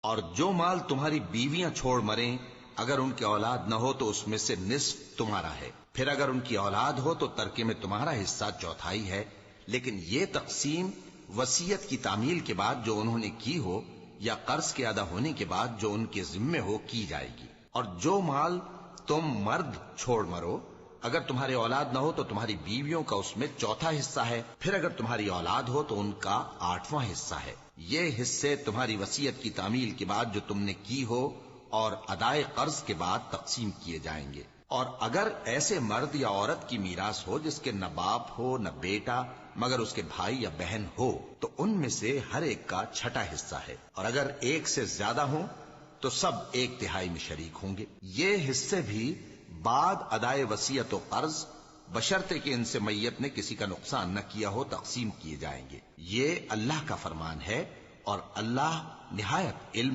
اور جو مال تمہاری بیویاں چھوڑ مریں اگر ان کی اولاد نہ ہو تو اس میں سے نصف تمہارا ہے، پھر اگر ان کی اولاد ہو تو ترکے میں تمہارا حصہ چوتھائی ہے، لیکن یہ تقسیم وصیت کی تعمیل کے بعد جو انہوں نے کی ہو یا قرض کے ادا ہونے کے بعد جو ان کے ذمے ہو کی جائے گی۔ اور جو مال تم مرد چھوڑ مرو اگر تمہاری اولاد نہ ہو تو تمہاری بیویوں کا اس میں چوتھا حصہ ہے، پھر اگر تمہاری اولاد ہو تو ان کا 8واں حصہ ہے۔ یہ حصے تمہاری وصیت کی تعمیل کے بعد جو تم نے کی ہو اور ادائے قرض کے بعد تقسیم کیے جائیں گے۔ اور اگر ایسے مرد یا عورت کی میراث ہو جس کے نہ باپ ہو نہ بیٹا مگر اس کے بھائی یا بہن ہو تو ان میں سے ہر ایک کا چھٹا حصہ ہے، اور اگر ایک سے زیادہ ہوں تو سب 1/3 میں شریک ہوں گے۔ یہ حصے بھی بعد ادائے وصیت و قرض بشرطے کہ ان سے میت نے کسی کا نقصان نہ کیا ہو تقسیم کیے جائیں گے۔ یہ اللہ کا فرمان ہے اور اللہ نہایت علم